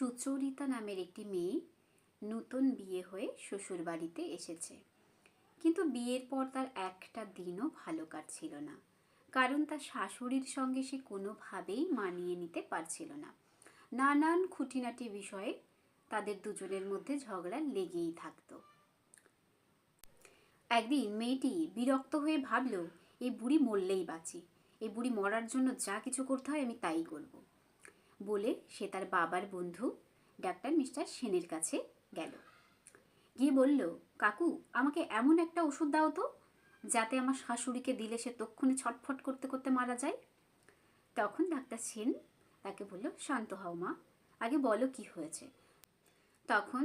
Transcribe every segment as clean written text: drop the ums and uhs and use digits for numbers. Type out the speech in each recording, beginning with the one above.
সুচরিতা নামের একটি মেয়ে নতুন বিয়ে হয়ে শ্বশুর বাড়িতে এসেছে। কিন্তু বিয়ের পর তার একটা দিনও ভালো কাটছিল না, কারণ তার শাশুড়ির সঙ্গে সে কোনোভাবেই মানিয়ে নিতে পারছিল না। নানান খুঁটিনাটি বিষয়ে তাদের দুজনের মধ্যে ঝগড়া লেগেই থাকতো। একদিন মেয়েটি বিরক্ত হয়ে ভাবল, এই বুড়ি মরলেই বাঁচি, এই বুড়ি মরার জন্য যা কিছু করতে হয় আমি তাই করব বলে সে তার বাবার বন্ধু ডাক্তার মিস্টার সেনের কাছে গেল। গিয়ে বলল, কাকু, আমাকে এমন একটা ওষুধ দাও তো, যাতে আমার শাশুড়িকে দিলে সে তক্ষুনি ছটফট করতে করতে মারা যায়। তখন ডাক্তার সেন তাকে বলল, শান্ত হও মা, আগে বলো কি হয়েছে। তখন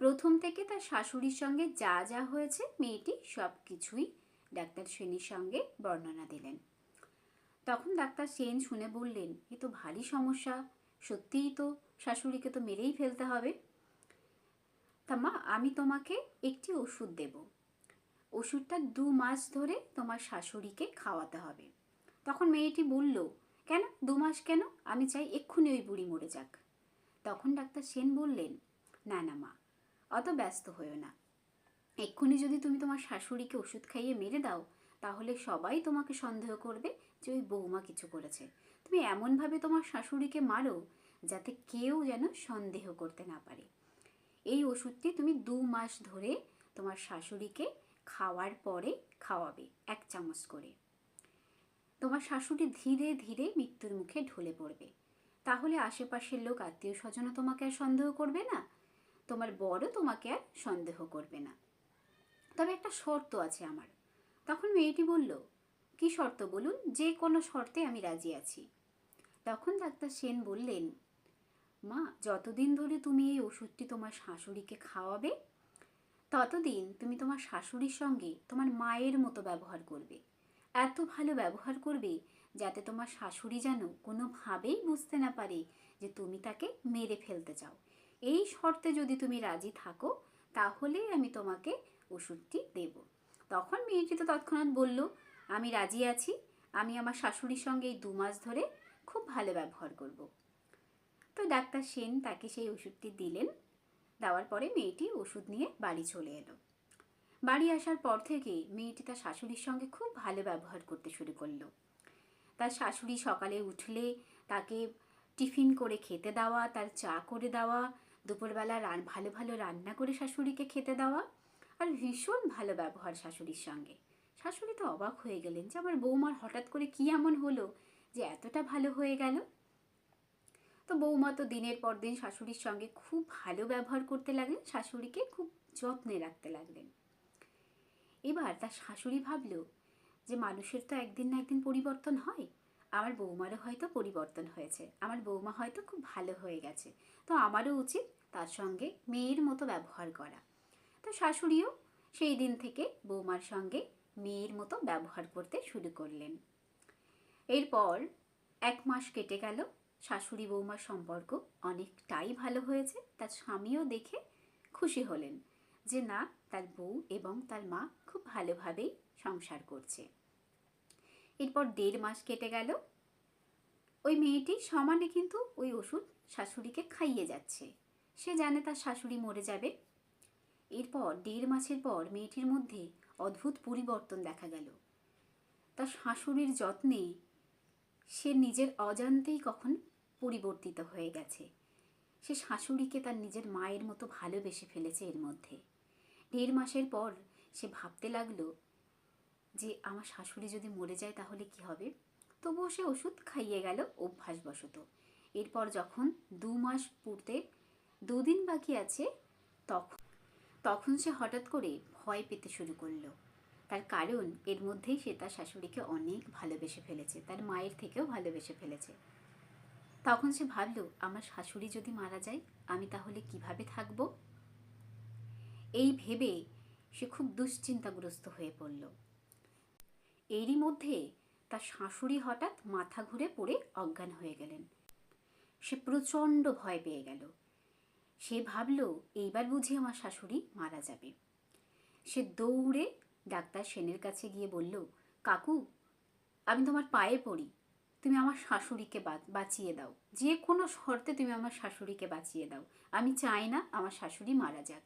প্রথম থেকে তার শাশুড়ির সঙ্গে যা যা হয়েছে মেয়েটি সব কিছুই ডাক্তার সেনের সঙ্গে বর্ণনা দিলেন। তখন ডাক্তার সেন শুনে বললেন, এ তো ভারী সমস্যা, সত্যিই তো শাশুড়িকে তো মেরেই ফেলতে হবে। তা মা, আমি তোমাকে একটি ওষুধ দেব, ওষুধটা 2 মাস ধরে তোমার শাশুড়িকে খাওয়াতে হবে। তখন মেয়েটি বলল, কেন 2 মাস কেন, আমি চাই এক্ষুনি ওই বুড়ি মরে যাক। তখন ডাক্তার সেন বললেন, না না মা, অত ব্যস্ত হয়েও না, এক্ষুনি যদি তুমি তোমার শাশুড়িকে ওষুধ খাইয়ে মেরে দাও, তাহলে সবাই তোমাকে সন্দেহ করবে যে ওই বৌমা কিছু করেছে। তুমি এমনভাবে তোমার শাশুড়িকে মারো যাতে কেউ যেন সন্দেহ করতে না পারে। এই ওষুধটি তুমি 2 মাস ধরে তোমার শাশুড়িকে খাওয়ার পরে খাওয়াবে 1 চামচ করে। তোমার শাশুড়ি ধীরে ধীরে মৃত্যুর মুখে ঢলে পড়বে। তাহলে আশেপাশের লোক, আত্মীয় স্বজনও তোমাকে আর সন্দেহ করবে না, তোমার বড় তোমাকে আর সন্দেহ করবে না। তবে একটা শর্ত আছে আমার। তখন মেয়েটি বলল, কি শর্ত বলুন, যে কোনো শর্তে আমি রাজি আছি। তখন ডাক্তার সেন বললেন, মা, যতদিন ধরে তুমি এই ওষুধটি তোমার শাশুড়িকে খাওয়াবে, ততদিন তুমি তোমার শাশুড়ির সঙ্গে তোমার মায়ের মতো ব্যবহার করবে। এত ভালো ব্যবহার করবে যাতে তোমার শাশুড়ি যেন কোনোভাবেই বুঝতে না পারে যে তুমি তাকে মেরে ফেলতে চাও। এই শর্তে যদি তুমি রাজি থাকো, তাহলেই আমি তোমাকে ওষুধটি দেব। তখন মেয়েটি তো তৎক্ষণাৎ বলল, আমি রাজি আছি, আমি আমার শাশুড়ির সঙ্গে এই 2 মাস ধরে খুব ভালো ব্যবহার করব। তো ডাক্তার সেন তাকে সেই ওষুধটি দিলেন। দেওয়ার পরে মেয়েটি ওষুধ নিয়ে বাড়ি চলে এলো। বাড়ি আসার পর থেকে মেয়েটি তার শাশুড়ির সঙ্গে খুব ভালো ব্যবহার করতে শুরু করলো। তার শাশুড়ি সকালে উঠলে তাকে টিফিন করে খেতে দেওয়া, তার চা করে দেওয়া, দুপুরবেলা ভালো ভালো রান্না করে শাশুড়িকে খেতে দেওয়া, আর ভীষণ ভালো ব্যবহার শাশুড়ির সঙ্গে। শাশুড়ি তো অবাক হয়ে গেলেন যে আমার বৌমার হঠাৎ করে কী এমন হলো যে এতটা ভালো হয়ে গেল। তো বৌমা তো দিনের পর দিন শাশুড়ির সঙ্গে খুব ভালো ব্যবহার করতে লাগলেন, শাশুড়িকে খুব যত্নে রাখতে লাগলেন। এবার তার শাশুড়ি ভাবল যে মানুষের তো একদিন না একদিন পরিবর্তন হয়, আমার বৌমারও হয়তো পরিবর্তন হয়েছে, আমার বৌমা হয়তো খুব ভালো হয়ে গেছে, তো আমারও উচিত তার সঙ্গে মেয়ের মতো ব্যবহার করা। তো শাশুড়িও সেই দিন থেকে বৌমার সঙ্গে মেয়ের মতো ব্যবহার করতে শুরু করলেন। এরপর 1 মাস কেটে গেল। শাশুড়ি বৌমার সম্পর্ক অনেকটাই ভালো হয়েছে। তার স্বামীও দেখে খুশি হলেন যে না, তার বউ এবং তার মা খুব ভালোভাবেই সংসার করছে। এরপর 1.5 মাস কেটে গেল। ওই মেয়েটি সমানে কিন্তু ওই ওষুধ শাশুড়িকে খাইয়ে যাচ্ছে। সে জানে তার শাশুড়ি মরে যাবে। এরপর 1.5 মাসের পর মেয়েটির মধ্যে অদ্ভুত পরিবর্তন দেখা গেল। তার শাশুড়ির যত্নে সে নিজের অজান্তেই কখন পরিবর্তিত হয়ে গেছে। সে শাশুড়িকে তার নিজের মায়ের মতো ভালোবেসে ফেলেছে এর মধ্যে। 1.5 মাসের পর সে ভাবতে লাগলো যে আমার শাশুড়ি যদি মরে যায় তাহলে কি হবে। তবুও সে ওষুধ খাইয়ে গেল অভ্যাসবশত। এরপর যখন 2 মাস পূর্তে 2 দিন বাকি আছে, তখন সে হঠাৎ করে ভয় পেতে শুরু করলো। তার কারণ এর মধ্যেই সে তার শাশুড়িকে অনেক ভালোবেসে ফেলেছে, তার মায়ের থেকেও ভালোবেসে ফেলেছে। তখন সে ভাবলো, আমার শাশুড়ি যদি মারা যায় আমি তাহলে কিভাবে থাকবো। এই ভেবে সে খুব দুশ্চিন্তাগ্রস্ত হয়ে পড়ল। এরই মধ্যে তার শাশুড়ি হঠাৎ মাথা ঘুরে পড়ে অজ্ঞান হয়ে গেলেন। সে প্রচণ্ড ভয় পেয়ে গেল। সে ভাবল, এইবার বুঝি আমার শাশুড়ি মারা যাবে। সে দৌড়ে ডাক্তার সেনের কাছে গিয়ে বলল, কাকু, আমি তোমার পায়ে পড়ি, তুমি আমার শাশুড়িকে বাঁচিয়ে দাও, যে কোনো শর্তে তুমি আমার শাশুড়িকে বাঁচিয়ে দাও। আমি চাই না আমার শাশুড়ি মারা যাক।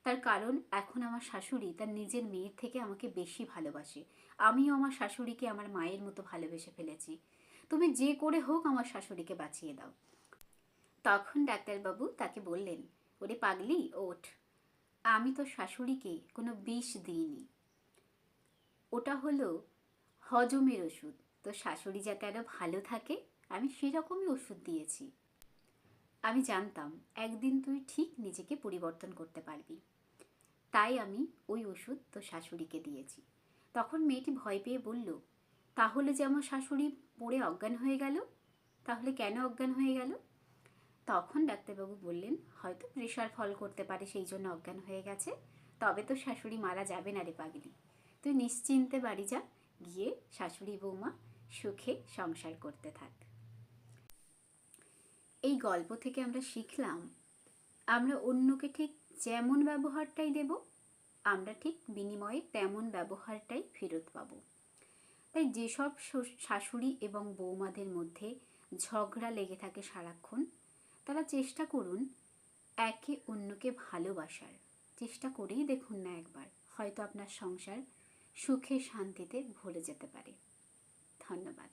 তার কারণ এখন আমার শাশুড়ি তার নিজের মেয়ের থেকে আমাকে বেশি ভালোবাসে। আমিও আমার শাশুড়িকে আমার মায়ের মতো ভালোবেসে ফেলেছি। তুমি যে করে হোক আমার শাশুড়িকে বাঁচিয়ে দাও। তখন ডাক্তারবাবু তাকে বললেন, ওরে পাগলি ওঠ, আমি তো শাশুড়িকে কোনো বিষ দিইনি, ওটা হলো হজমের ওষুধ। তো শাশুড়ি যাতে আরও ভালো থাকে আমি সেরকমই ওষুধ দিয়েছি। আমি জানতাম একদিন তুই ঠিক নিজেকে পরিবর্তন করতে পারবি, তাই আমি ওই ওষুধ তো শাশুড়িকে দিয়েছি। তখন মেয়েটি ভয় পেয়ে বলল, তাহলে যে আমার শাশুড়ি পড়ে অজ্ঞান হয়ে গেল, তাহলে কেন অজ্ঞান হয়ে গেল? তখন ডাক্তারবাবু বললেন, হয়তো প্রেশার ফল করতে পারে, সেই জন্য অজ্ঞান হয়ে গেছে। তবে তো শাশুড়ি মারা যাবে না রে পাগলি, তুই নিশ্চিন্তে বাড়ি যা, গিয়ে শাশুড়ি বৌমা সুখে সংসার করতে থাক। এই গল্প থেকে আমরা শিখলাম, আমরা অন্যকে ঠিক যেমন ব্যবহারটাই দেব, আমরা ঠিক বিনিময়ে তেমন ব্যবহারটাই ফেরত পাব। তাই যেসব শাশুড়ি এবং বৌমাদের মধ্যে ঝগড়া লেগে থাকে সারাক্ষণ, তারা চেষ্টা করুন একে অন্যকে ভালোবাসার। চেষ্টা করেই দেখুন না একবার, হয়তো আপনার সংসার সুখে শান্তিতে ভরে যেতে পারে। ধন্যবাদ।